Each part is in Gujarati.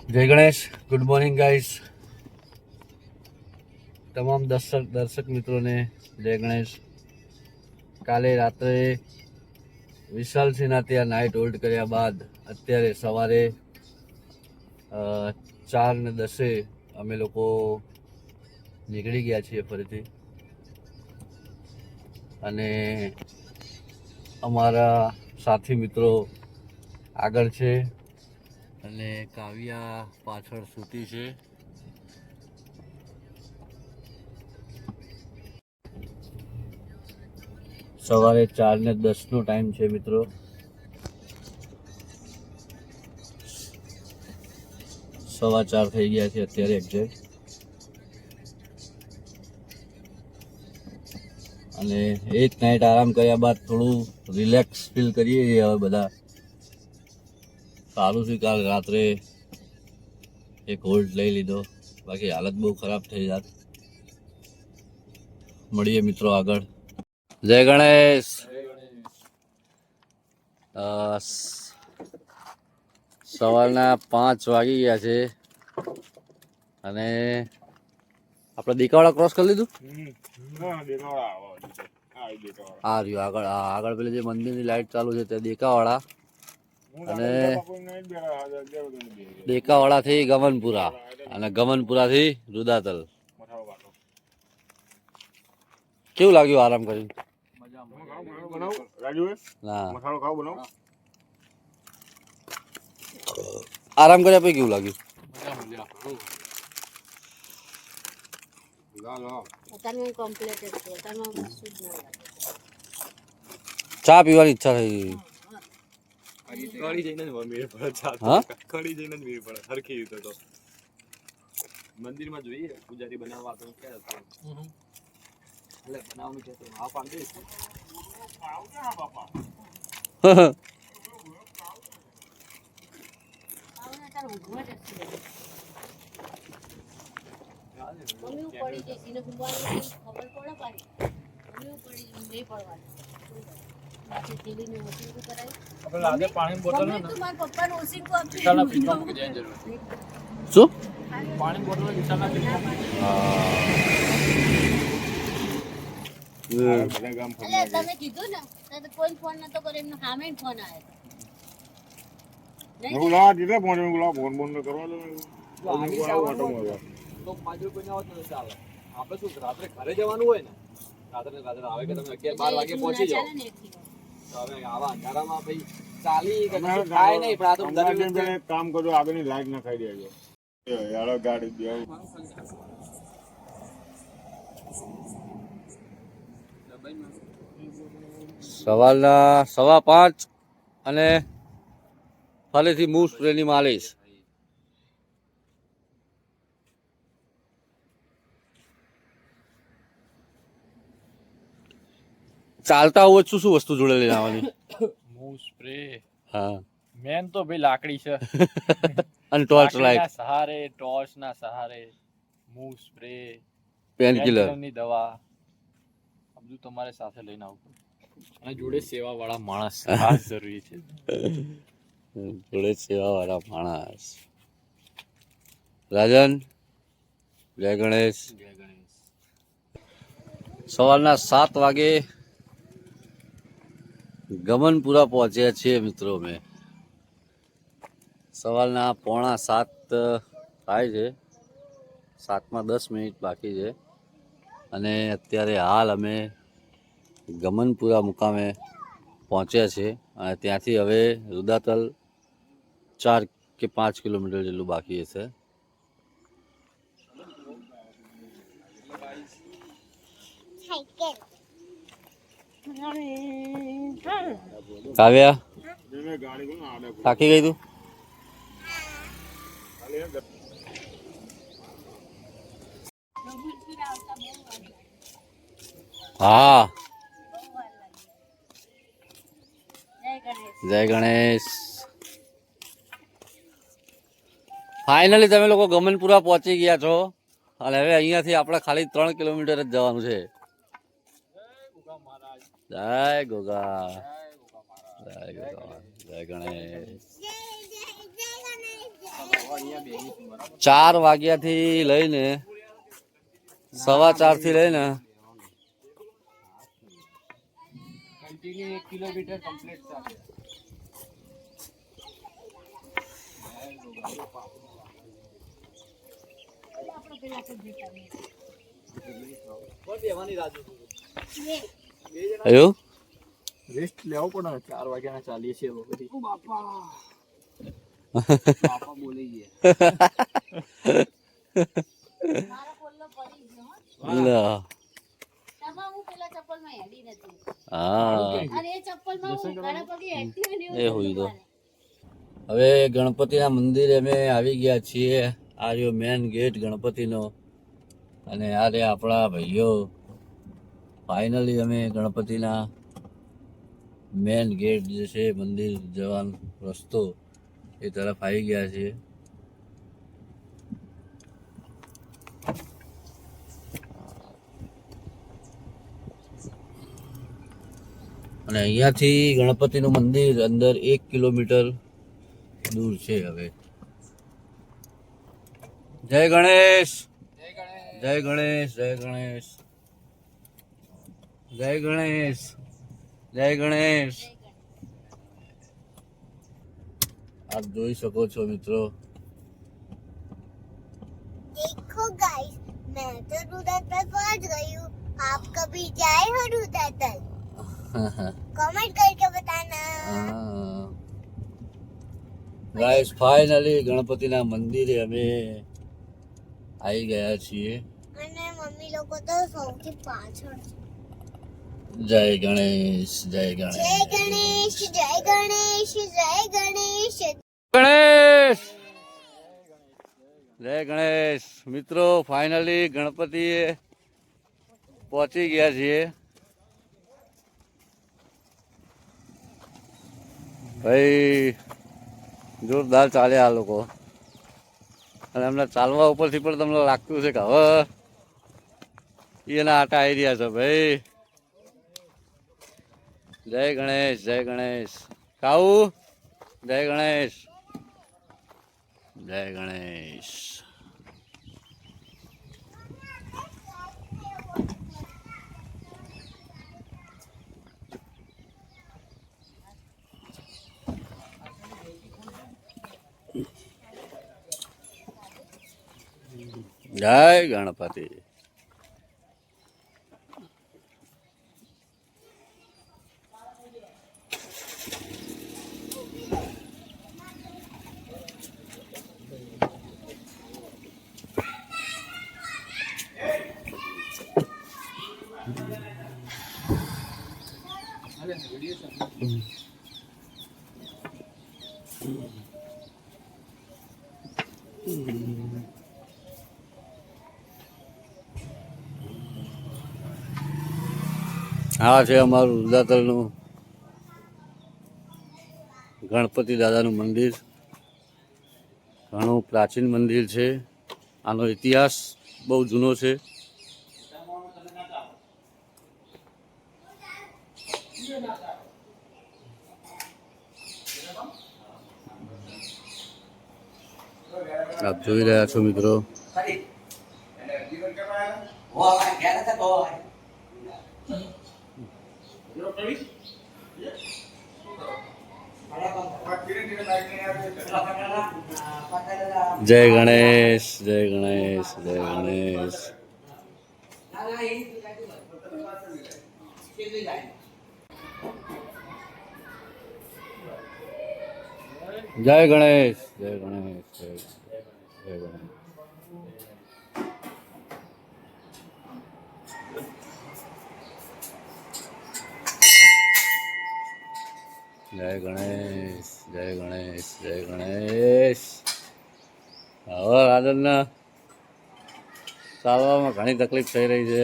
જય ગણેશ. Good morning guys. તમામ દર્શક મિત્રોને જય ગણેશ. કાલે રાત્રે વિશાલસિંહના ત્યાં નાઇટ હોલ્ડ કર્યા બાદ અત્યારે સવારે 4:10 અમે લોકો નીકળી ગયા છીએ ફરીથી. અને અમારા સાથી મિત્રો આગળ છે અને કાવ્યા પાછળ સૂતી છે. સવારે 4:10 ટાઈમ છે મિત્રો. સવા 4 થઈ ગયા છે અત્યારે એક્ઝેક્ટ. અને એક નાઇટ આરામ કર્યા બાદ થોડું રિલેક્સ ફીલ કરીએ છીએ હવે બધા. સારું છે, કાલ રાત્રે એક હોલ્ડ લઈ લીધો, બાકી હાલત બહુ ખરાબ થઈ જાત. મળીએ મિત્રો આગળ. જય ગણેશ. સવારના 5 વાગી ગયા છે અને આપણે દેકાવાળા ક્રોસ કરી લીધું. આ રહ્યું આગળ, આગળ પેલી જે મંદિરની લાઈટ ચાલુ છે તે દેકાવાળા, અને દેકાવાળા થી ગમનપુરા અને ગમનપુરા થી રુદાતલ. કેવું લાગ્યું આરામ કરીને? આરામ કર્યા પછી કેવું લાગ્યું? ચા પીવાની ઈચ્છા થઈ ગઈ. મંદિરમાં જોઈએ પૂજારી બનાવવા તો કે એટલે બનાવવાનું કે તો હા પાડી દે. પાણી બોટલ શું પાણી બોટલ વિશાલના તમે કીધું ને કોઈ ફોન નતો કર્યો, એમનો સામે ફોન આવ્યો. તો માજુ કોઈ ના હોત ને ચાલે. આપણે શું રાત્રે ઘરે જવાનું હોય ને, રાત્રે આવે કે તમે 11-12 વાગે પહોંચી જાઓ. તો હવે આવા અંધારામાં ભાઈ ચાલી કે ખાય નહીં, પણ આ તો કામ કરજો, આગળની લાઈટ ના ખાઈ દેજો. યાળો ગાડી દેવ સવારના 5:15 અને ફરીથી મૂવ સ્પ્રેની માલિશ. ચાલતા હોય શું વસ્તુ જોડે લઈને આવવાની? Move spray. હા, મેન તો ભાઈ લાકડી છે. અને ટોર્ચ લાઈટ, સહારે ટોર્ચ ના સહારે મૂવ સ્પ્રે, પેન કિલર ની દવા, આ બધું તમારે સાથે લઈને આવવું પડે. અને જોડે સેવા વાળા માણસ ખાસ જરૂરી છે. જોડે સેવા વાળા માણસ. રાજન, જય ગણેશ. જય ગણેશ. સવારના 7 વાગે ગમનપુરા પહોંચ્યા છીએ મિત્રો. મેં સવારના 6:45 થાય છે, 7:10 બાકી છે. અને અત્યારે હાલ અમે ગમનપુરા મુકામે પહોંચ્યા છે અને ત્યાંથી હવે રુદાતલ 4 કે 5 કિલોમીટર જેટલું બાકી હશે. કાવ્યા થાકી ગઈ તું? હા, જય ગણેશ. ફાઇનલી તમે લોકો ગમનપુરા પહોંચી ગયા છો અને હવે અહીંયાથી આપણે ખાલી 3 કિલોમીટર જ જવાનું છે. જય ગોગા, જય ગોગા, જય ગણેશ. 4 વાગ્યાથી લઈને 4:15 થી લઈને કન્ટિન્યુ 1 કિલોમીટર કમ્પ્લીટ ચાલે. કોણ બેવાની રાહ જોતું હતું? એવું રેસ્ટ લેવો પડે ને, 4 વાગ્યાના ચાલીએ છીએ બધી. બાપા બોલી ગયા. મારો પોલ્લો પડી ગયો હો. લા. તમામ હું પેલા ચપ્પલમાં હેડી નથી. હા અને એ ચપ્પલમાં હું ઘણા પગે હેડતી હોય ને એ એવું હોય તો. થતું મારે. હવે ગણપતિના મંદિરે અમે આવી ગયા છીએ. આ રહ્યો મેન ગેટ ગણપતિનો, અને આ રહ્યા આપણા ભાઈઓ. ફાઇનલી અમે ગણપતિના મેન ગેટ જે છે મંદિર જવાનો રસ્તો એ તરફ આવી ગયા છીએ. અને અહીંયાથી ગણપતિનું મંદિર અંદર 1 કિલોમીટર દૂર છે. હવે જય ગણેશ, જય ગણેશ, જય ગણેશ, જય ગણેશ, જય ગણેશ. આપ જોઈ શકો છો મિત્રો. देखो गाइस, मैं तो रुदातल पहुंच गई हूँ. आप कभी जाए हो रुदातल? कमेंट करके बताना. ગાઈસ ફાઇનલી ગણપતિના મંદિરે અમે આવી ગયા છીએ. અને મમ્મી લોકો તો સૌથી પાછળ છે. જય ગણેશ, જય ગણેશ, જય ગણેશ, જય ગણેશ, જય ગણેશ. ગણેશ, જય ગણેશ. મિત્રો ફાઇનલી ગણપતિએ પહોંચી ગયા છીએ. ભાઈ જોરદાર ચાલે આ લોકો, અને એમના ચાલવા ઉપરથી પણ તમને લાગતું છે કે હવે એના આટા આવી રહ્યા છે. ભાઈ જય ગણેશ, જય ગણેશ. કાવું જય ગણેશ, જય ગણેશ. જય ગણપતિ. આ છે અમારું રુદાતલનું ગણપતિ દાદાનું મંદિર. ઘણું પ્રાચીન મંદિર છે. આનો ઇતિહાસ બહુ જૂનો છે. આપ જોઈ રહ્યા છો મિત્રો. જય ગણેશ, જય ગણેશ, જય ગણેશ. જય ગણેશ, જય ગણેશ, જય ગણેશ. જય ગણેશ, જય ગણેશ, જય ગણેશ. હવે રાજનના ચાલવામાં ઘણી તકલીફ થઈ રહી છે.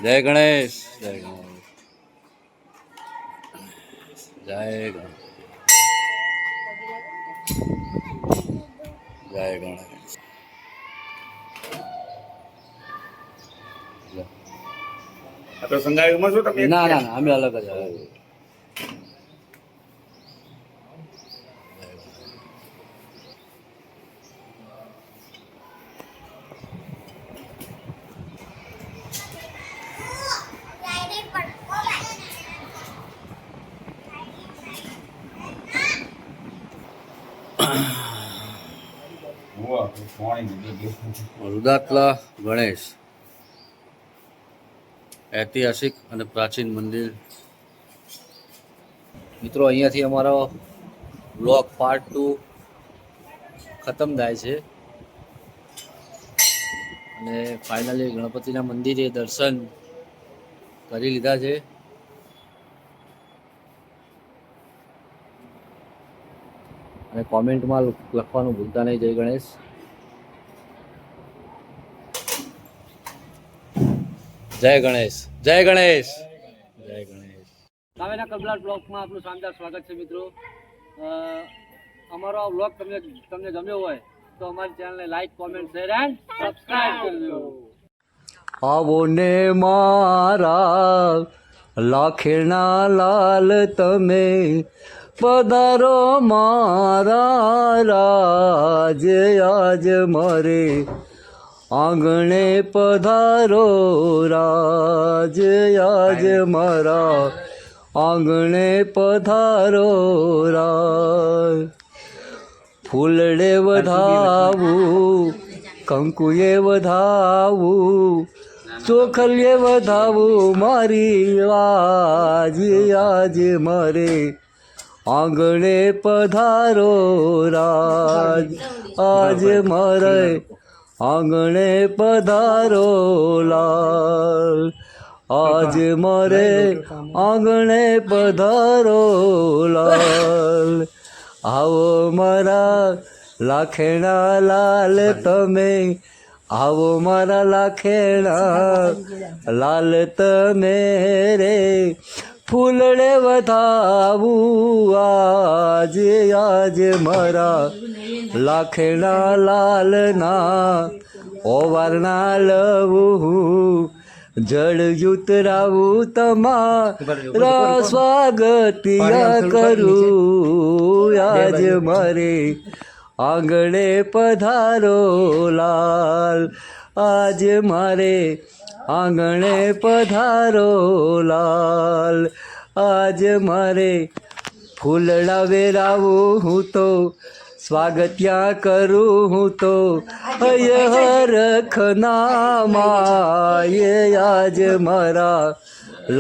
જય ગણેશ, જય ગણેશ, જય ગણેશ, જય ગણેશ. તો સંગાયુમાં શું તમે? ના ના ના, અમે અલગ જ આવ્યા. રુદાતલા ગણેશ ઐતિહાસિક અને પ્રાચીન મંદિર. મિત્રો, અહીંયાથી અમારો બ્લોગ પાર્ટ 2 ખતમ થાય છે અને ફાઇનલી ગણપતિના મંદિરે દર્શન કરી લીધા છે. અને કોમેન્ટમાં લખવાનું ભૂલતા નહીં, જય ગણેશ. જય ગણેશ, જય ગણેશ, જય ગણેશ. કાવેના કબલાટ બ્લોગમાં આપનું શાનદાર સ્વાગત છે મિત્રો. અમારો આ બ્લોગ તમને ગમ્યો હોય તો અમારી ચેનલને like, comment, share and subscribe કરજો. આવો ને મારા લાખેણા લાલ તમે, પધારો મારા રાજ આજ મારે આંગણે પધારો રાજ આજ મારા આંગણે પધારો રાજ. ફૂલડે વધાવું, કંકુએ વધાવું, ચોખલીએ વધાવું મારી આજ આજ મારે આંગણે પધારો રાજ આજ મારે આંગણે પધારો લાલ આજ મારે આંગણે પધારો લાલ. આવો મારા લાખેણા લાલ તમે, આવો મારા લાખેણા લાલ તમે રે. ફૂલડે વધાવું આજ આજ મારા લાખેણા લાલના ઓવારણા લવું, જળ ઉતરાવું તમારા સ્વાગતિયા કરું આજ મારે આંગણે પધારો લાલ આજ મારે આંગણે પધારો લાલ આજ મારે. ફૂલડા વેરાવું હું તો સ્વાગત્યા કરું હું તો હરખના માએ આજ મારા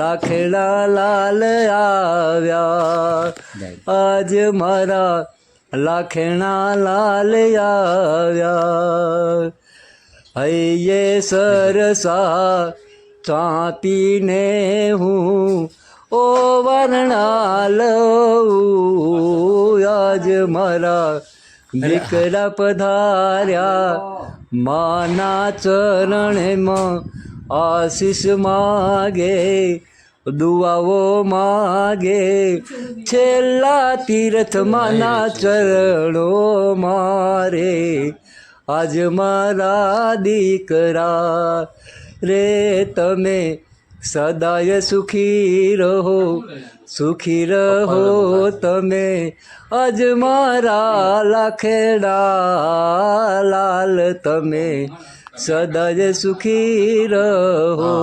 લાખેડા લાલ આવ્યા આજ મારા લાખેણા લાલ આવ્યા. હૈયે સરસા ચાંપીને હું ઓ વર્ણા લઉં આજ મારા દીકરા પધાર્યા માના ચરણમાં આશીષ માગે, દુઆઓ માગે, છેલ્લા તીર્થ માના ચરણો મારે આજ મારા દીકરા રે. તમે સદાય સુખી રહો, સુખી રહો તમે આજ મારા લાખેડા લાલ તમે સદાય સુખી રહો.